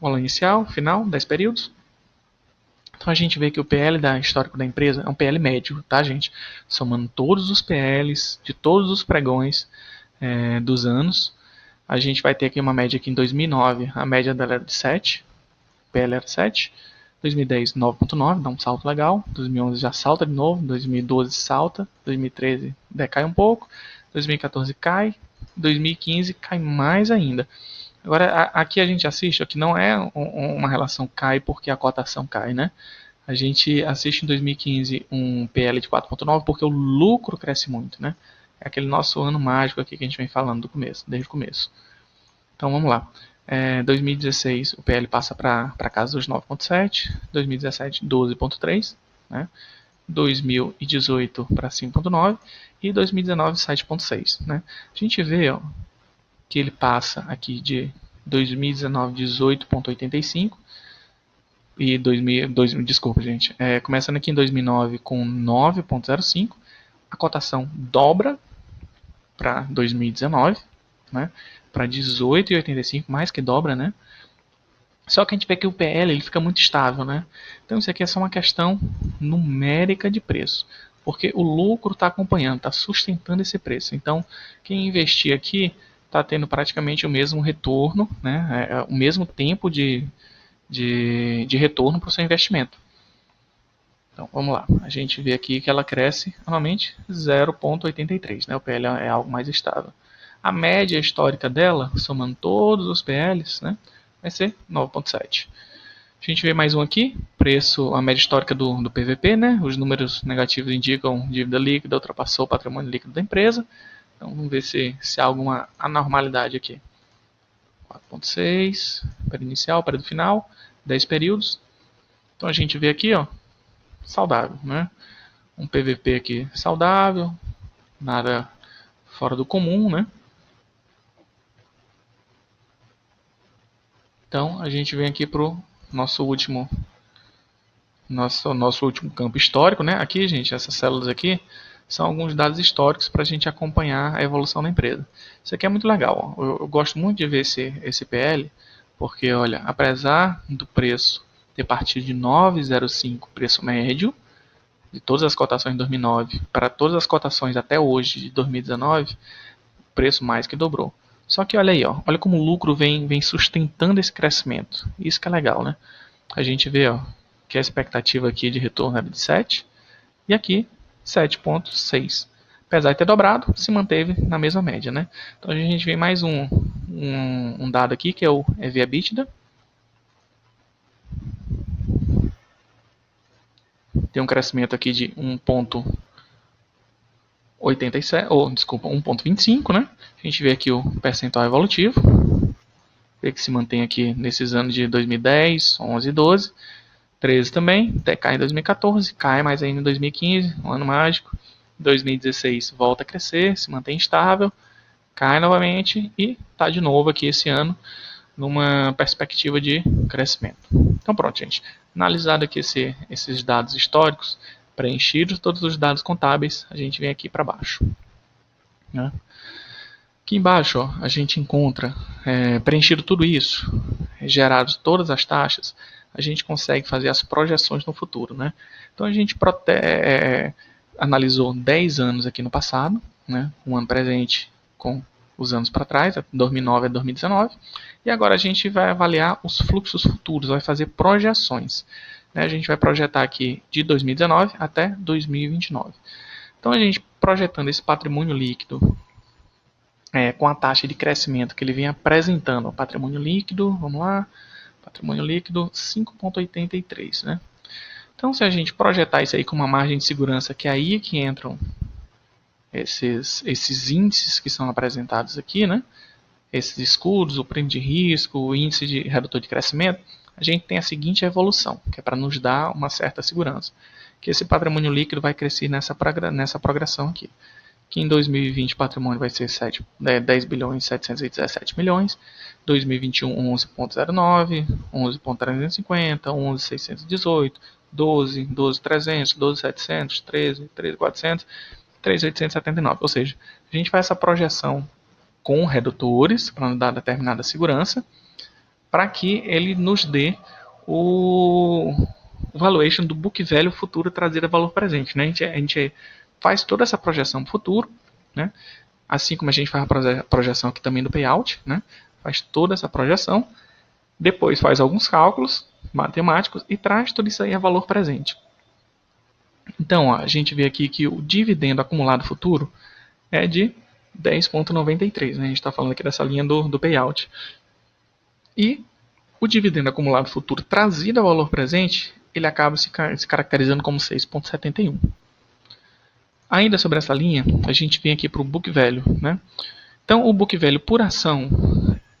o valor inicial, final, 10 períodos. Então a gente vê que o PL histórico da empresa é um PL médio, tá, gente? Somando todos os PLs de todos os pregões dos anos, a gente vai ter aqui uma média aqui em 2009, a média dela era de 7, o PL era 7, 2010 9,9, dá um salto legal, 2011 já salta de novo, 2012 salta, 2013 decai um pouco, 2014 cai, 2015 cai mais ainda. Agora, aqui a gente assiste, aqui não é uma relação cai porque a cotação cai, né? A gente assiste em 2015 um PL de 4,9 porque o lucro cresce muito, né? É aquele nosso ano mágico aqui que a gente vem falando desde o começo. Então vamos lá. 2016 o PL passa para casa dos 9,7, 2017 12,3, né? 2018 para 5,9 e 2019 7,6, né? A gente vê, ó, que ele passa aqui de 2019 18,85 e desculpa, gente, começando aqui em 2009 com 9,05, a cotação dobra para 2019, né, para 18,85, mais que dobra, né? Só que a gente vê que o PL ele fica muito estável, né? Então isso aqui é só uma questão numérica de preço, porque o lucro está acompanhando, está sustentando esse preço. Então quem investir aqui está tendo praticamente o mesmo retorno, né? O mesmo tempo de retorno para o seu investimento. Então vamos lá, a gente vê aqui que ela cresce anualmente 0,83, né? O PL é algo mais estável. A média histórica dela, somando todos os PLs, né, vai ser 9,7. A gente vê mais um aqui, preço, a média histórica do PVP, né? Os números negativos indicam dívida líquida ultrapassou o patrimônio líquido da empresa. Então vamos ver se há alguma anormalidade aqui. 4.6, período inicial, período final, 10 períodos. Então a gente vê aqui, ó, saudável, né? Um PVP aqui saudável, nada fora do comum, né? Então a gente vem aqui para o nosso último campo histórico, né? Aqui, gente, essas células aqui são alguns dados históricos para a gente acompanhar a evolução da empresa. Isso aqui é muito legal. Ó. Eu gosto muito de ver esse PL, porque, olha, apesar do preço ter partido de 9,05 preço médio, de todas as cotações de 2009 para todas as cotações até hoje de 2019, o preço mais que dobrou. Só que olha aí, ó, olha como o lucro vem sustentando esse crescimento. Isso que é legal, né? A gente vê, ó, que a expectativa aqui de retorno era de 7 e aqui 7,6. Apesar de ter dobrado, se manteve na mesma média, né? Então a gente vê mais um dado aqui que é o EV/EBITDA. Tem um crescimento aqui de 1,87, ou desculpa, 1,25, né? A gente vê aqui o percentual evolutivo, vê que se mantém aqui nesses anos de 2010, 11 e 12. 13 também, até cai em 2014, cai mais ainda em 2015, um ano mágico. 2016 volta a crescer, se mantém estável, cai novamente e está de novo aqui esse ano numa perspectiva de crescimento. Então pronto, gente. Analisado aqui esses dados históricos, preenchidos todos os dados contábeis, a gente vem aqui para baixo. Né? Aqui embaixo ó, a gente encontra, preenchido tudo isso, gerado todas as taxas, a gente consegue fazer as projeções no futuro. Né? Então a gente analisou 10 anos aqui no passado, né? Um ano presente com os anos para trás, 2009 a 2019, e agora a gente vai avaliar os fluxos futuros, vai fazer projeções. Né? A gente vai projetar aqui de 2019 até 2029. Então a gente projetando esse patrimônio líquido com a taxa de crescimento que ele vem apresentando, o patrimônio líquido, vamos lá, patrimônio líquido 5,83, né? Então, se a gente projetar isso aí com uma margem de segurança, que é aí que entram esses índices que são apresentados aqui, né? Esses escudos, o prêmio de risco, o índice de redutor de crescimento, a gente tem a seguinte evolução, que é para nos dar uma certa segurança, que esse patrimônio líquido vai crescer nessa progressão aqui. Que em 2020 o patrimônio vai ser 10 bilhões 717 milhões, 2021 11,09, 11,350, 11,618, 12, 12,300, 12,700, 13, 13,400, 3,879. Ou seja, a gente faz essa projeção com redutores para nos dar determinada segurança, para que ele nos dê o valuation do book value futuro trazido a valor presente. Né? A gente faz toda essa projeção para o futuro, né? Assim como a gente faz a projeção aqui também do payout, né? Faz toda essa projeção, depois faz alguns cálculos matemáticos e traz tudo isso aí a valor presente. Então, ó, a gente vê aqui que o dividendo acumulado futuro é de 10,93. Né? A gente está falando aqui dessa linha do payout. E o dividendo acumulado futuro trazido a valor presente, ele acaba se caracterizando como 6,71. Ainda sobre essa linha, a gente vem aqui para o book value. Né? Então, o book value por ação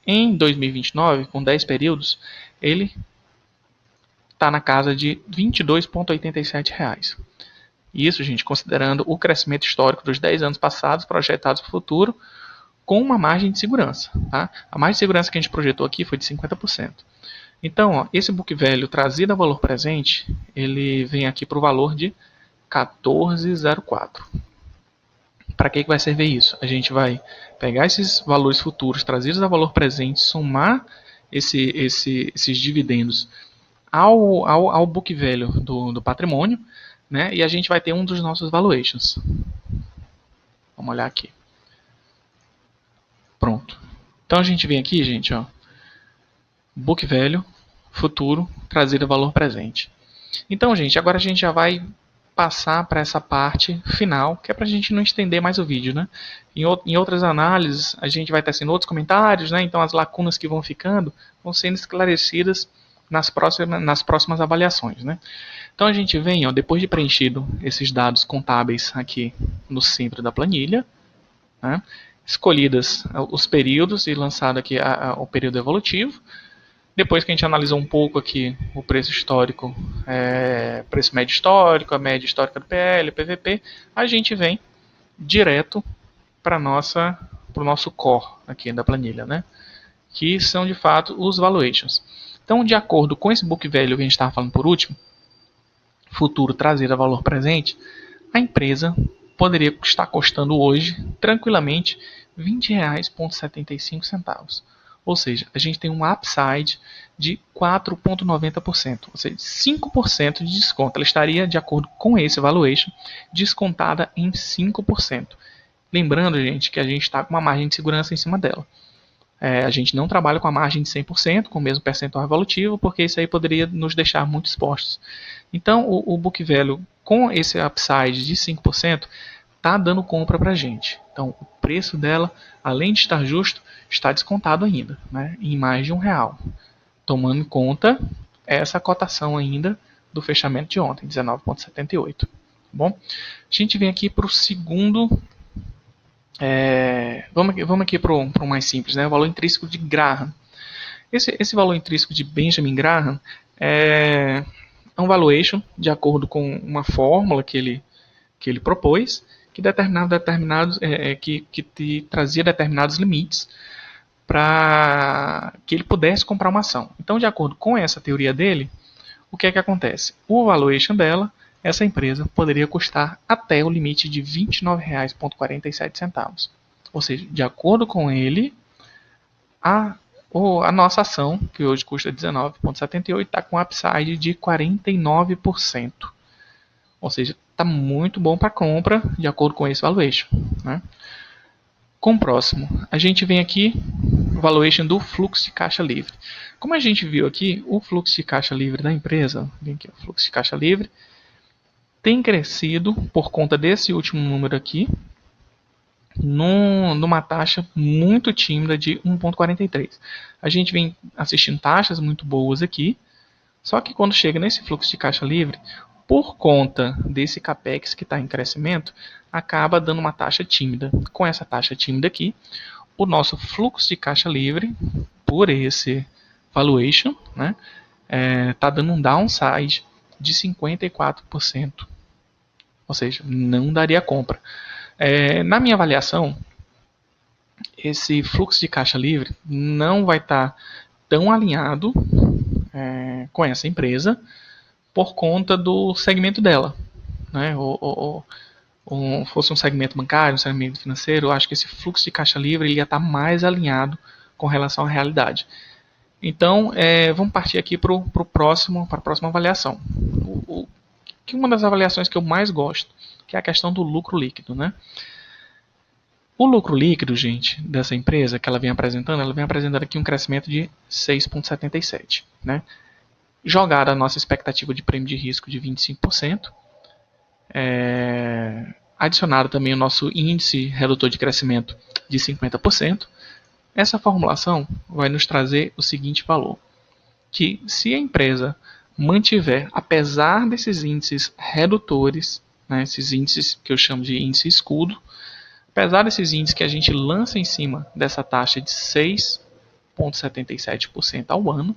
em 2029, com 10 períodos, ele está na casa de R$ 22,87. Isso, gente, considerando o crescimento histórico dos 10 anos passados projetados para o futuro, com uma margem de segurança. Tá? A margem de segurança que a gente projetou aqui foi de 50%. Então, ó, esse book value trazido a valor presente, ele vem aqui para o valor de 14,04. Para que vai servir isso? A gente vai pegar esses valores futuros trazidos a valor presente, somar esses dividendos ao book value do patrimônio, né? E a gente vai ter um dos nossos valuations. Vamos olhar aqui. Pronto. Então a gente vem aqui, gente, ó, book value futuro trazido a valor presente. Então, gente, agora a gente já vai passar para essa parte final, que é para a gente não estender mais o vídeo, né? Em outras análises, a gente vai tecendo outros comentários, né? Então as lacunas que vão ficando vão sendo esclarecidas nas próximas avaliações, né? Então a gente vem, ó, depois de preenchido esses dados contábeis aqui no centro da planilha, né, escolhidas os períodos e lançado aqui o período evolutivo. Depois que a gente analisou um pouco aqui o preço histórico, preço médio histórico, a média histórica do PL, PVP, a gente vem direto para o nosso core aqui da planilha, né? Que são de fato os valuations. Então, de acordo com esse book value que a gente estava falando por último, futuro trazido a valor presente, a empresa poderia estar custando hoje, tranquilamente, R$ 20,75. Ou seja, a gente tem um upside de 4,90%, ou seja, 5% de desconto. Ela estaria, de acordo com esse valuation, descontada em 5%. Lembrando, gente, que a gente está com uma margem de segurança em cima dela. A gente não trabalha com a margem de 100%, com o mesmo percentual evolutivo, porque isso aí poderia nos deixar muito expostos. Então, o book value com esse upside de 5% está dando compra para a gente. Então, o preço dela, além de estar justo, está descontado ainda, né, em mais de R$ 1, tomando em conta essa cotação ainda do fechamento de ontem, 19,78. Bom, a gente vem aqui para o segundo. Vamos aqui para o mais simples, né? O valor intrínseco de Graham. Esse valor intrínseco de Benjamin Graham é um valuation de acordo com uma fórmula que ele propôs, que que trazia determinados limites para que ele pudesse comprar uma ação. Então, de acordo com essa teoria dele, o que é que acontece? O valuation dela, essa empresa poderia custar até o limite de R$ 29,47. Ou seja, de acordo com ele, a nossa ação, que hoje custa 19,78, está com um upside de 49%. Ou seja, está muito bom para compra, de acordo com esse valuation, né? Com o próximo, a gente vem aqui, o valuation do fluxo de caixa livre. Como a gente viu aqui, o fluxo de caixa livre da empresa, vem aqui, o fluxo de caixa livre, tem crescido por conta desse último número aqui, numa taxa muito tímida de 1,43. A gente vem assistindo taxas muito boas aqui, só que quando chega nesse fluxo de caixa livre, por conta desse capex que está em crescimento, acaba dando uma taxa tímida. Com essa taxa tímida aqui, o nosso fluxo de caixa livre, por esse valuation, né, está dando um downside de 54%. Ou seja, não daria compra. Na minha avaliação, esse fluxo de caixa livre não vai estar tão alinhado com essa empresa por conta do segmento dela, né? Ou fosse um segmento bancário, um segmento financeiro, eu acho que esse fluxo de caixa livre ele ia estar mais alinhado com relação à realidade. Então, vamos partir aqui para a próxima avaliação. Uma das avaliações que eu mais gosto, que é a questão do lucro líquido, né? O lucro líquido, gente, dessa empresa que ela vem apresentando aqui um crescimento de 6,77, né? Jogada a nossa expectativa de prêmio de risco de 25%, adicionado também o nosso índice redutor de crescimento de 50%, essa formulação vai nos trazer o seguinte valor, que se a empresa mantiver, apesar desses índices redutores, né, esses índices que eu chamo de índice escudo, apesar desses índices que a gente lança em cima dessa taxa de 6,77% ao ano,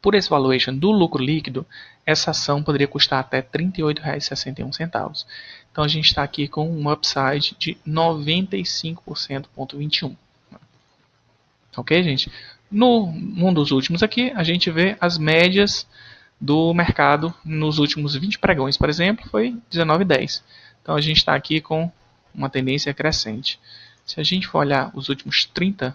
por esse valuation do lucro líquido, essa ação poderia custar até R$ 38,61. Então a gente está aqui com um upside de 95,21%. Ok, gente? Num dos últimos aqui, a gente vê as médias do mercado nos últimos 20 pregões, por exemplo, foi 19,10. Então a gente está aqui com uma tendência crescente. Se a gente for olhar os últimos 30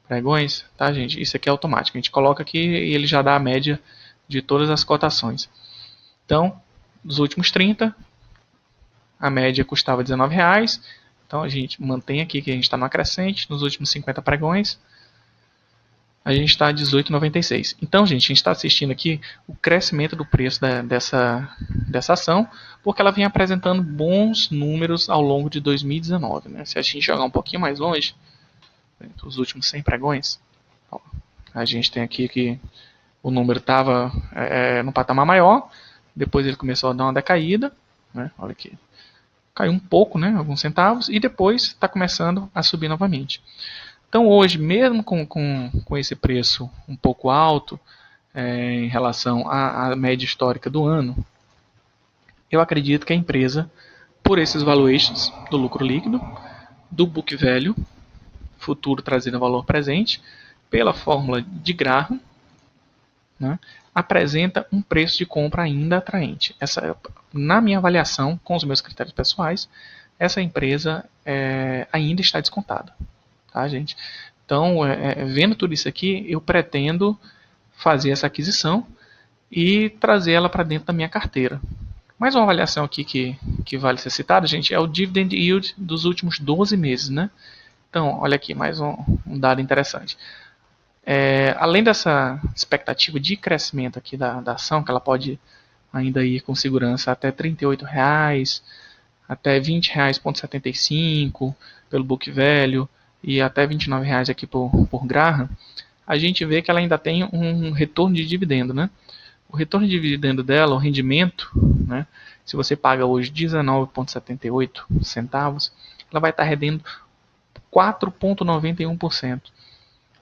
pregões, tá, gente? Isso aqui é automático. A gente coloca aqui e ele já dá a média de todas as cotações. Então, dos últimos 30, a média custava R$19. Então, a gente mantém aqui que a gente está no crescente. Nos últimos 50 pregões, a gente está a 18,96. Então, gente, a gente está assistindo aqui o crescimento do preço dessa ação, porque ela vem apresentando bons números ao longo de 2019. Né? Se a gente jogar um pouquinho mais longe, os últimos 100 pregões, ó, A gente tem aqui que o número estava no patamar maior, depois ele começou a dar uma decaída, né? Olha aqui, caiu um pouco, né? Alguns centavos, e depois está começando a subir novamente. Então hoje, mesmo com esse preço um pouco alto em relação à média histórica do ano, eu acredito que a empresa, por esses valuations do lucro líquido, do book value, futuro trazendo valor presente, pela fórmula de Graham, né, apresenta um preço de compra ainda atraente. Na minha avaliação, com os meus critérios pessoais, essa empresa ainda está descontada. Tá, gente? Então, vendo tudo isso aqui, eu pretendo fazer essa aquisição e trazer ela para dentro da minha carteira. Mais uma avaliação aqui que vale ser citada, gente, é o dividend yield dos últimos 12 meses, né? Então, olha aqui, mais um dado interessante. Além dessa expectativa de crescimento aqui da ação, que ela pode ainda ir com segurança até R$ 38,00, até R$ 20,75 pelo book value e até R$ 29,00 aqui por Graham, a gente vê que ela ainda tem um retorno de dividendo, né? O retorno de dividendo dela, o rendimento, né? Se você paga hoje 19,78 centavos, ela vai estar rendendo 4,91%,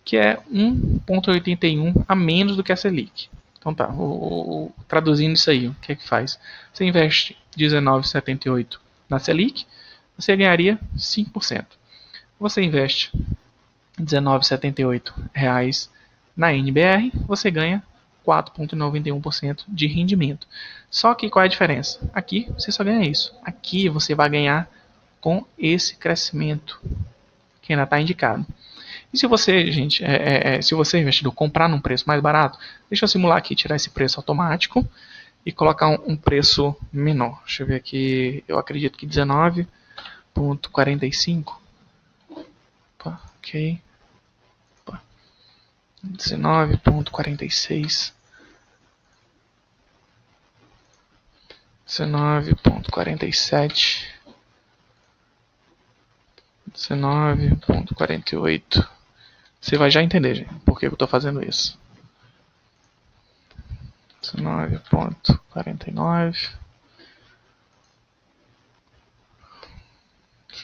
que é 1,81 a menos do que a Selic. Então tá, traduzindo isso aí, o que é que faz? Você investe 19,78 na Selic, você ganharia 5%. Você investe R$19,78 na NBR, você ganha 4,91% de rendimento. Só que qual é a diferença? Aqui você só ganha isso. Aqui você vai ganhar com esse crescimento que ainda está indicado. E se você, gente, se você investidor comprar num preço mais barato, deixa eu simular aqui, tirar esse preço automático e colocar um preço menor. Deixa eu ver aqui, eu acredito que 19,45. Ok. 19,46. 19,47. 19,48. Você vai já entender, gente, por que eu estou fazendo isso. 19,49.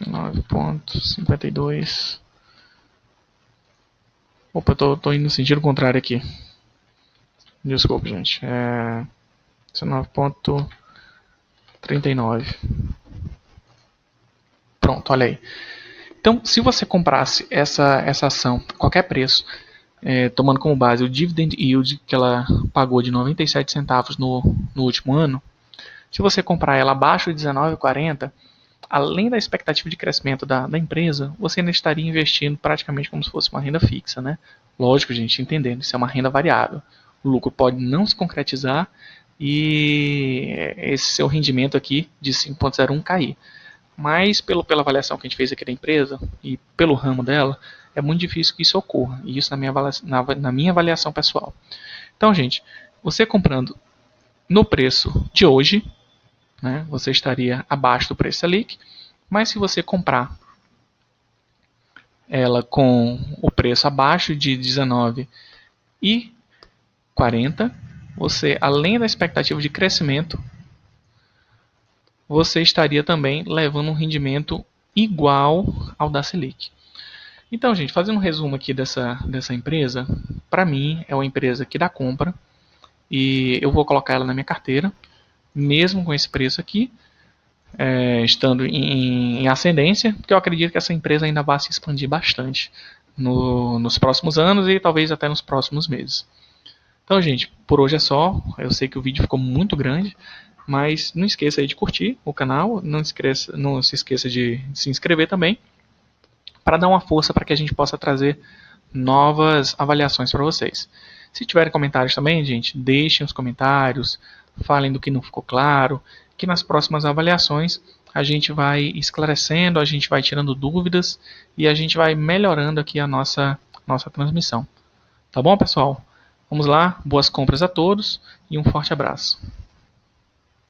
19,52. Opa, eu tô indo no sentido contrário aqui. Desculpa, gente. 19,39. Pronto, olha aí. Então, se você comprasse essa ação a qualquer preço, tomando como base o dividend yield que ela pagou de 97 centavos no último ano, se você comprar ela abaixo de 19,40, além da expectativa de crescimento da empresa, você ainda estaria investindo praticamente como se fosse uma renda fixa, né? Lógico, gente, entendendo, isso é uma renda variável. O lucro pode não se concretizar e esse seu rendimento aqui de 5,01 cair. Mas pela avaliação que a gente fez aqui da empresa e pelo ramo dela, é muito difícil que isso ocorra. E isso na minha avaliação pessoal. Então, gente, você comprando no preço de hoje, né, você estaria abaixo do preço Selic. Mas se você comprar ela com o preço abaixo de 19,40, você, além da expectativa de crescimento, você estaria também levando um rendimento igual ao da Selic. Então, gente, fazendo um resumo aqui dessa empresa, para mim é uma empresa que dá compra e eu vou colocar ela na minha carteira, mesmo com esse preço aqui, estando em ascendência, porque eu acredito que essa empresa ainda vai se expandir bastante nos próximos anos e talvez até nos próximos meses. Então, gente, por hoje é só. Eu sei que o vídeo ficou muito grande, mas não esqueça aí de curtir o canal, não se esqueça de se inscrever também, para dar uma força para que a gente possa trazer novas avaliações para vocês. Se tiverem comentários também, gente, deixem os comentários, falem do que não ficou claro, que nas próximas avaliações a gente vai esclarecendo, a gente vai tirando dúvidas e a gente vai melhorando aqui a nossa transmissão. Tá bom, pessoal? Vamos lá, boas compras a todos e um forte abraço.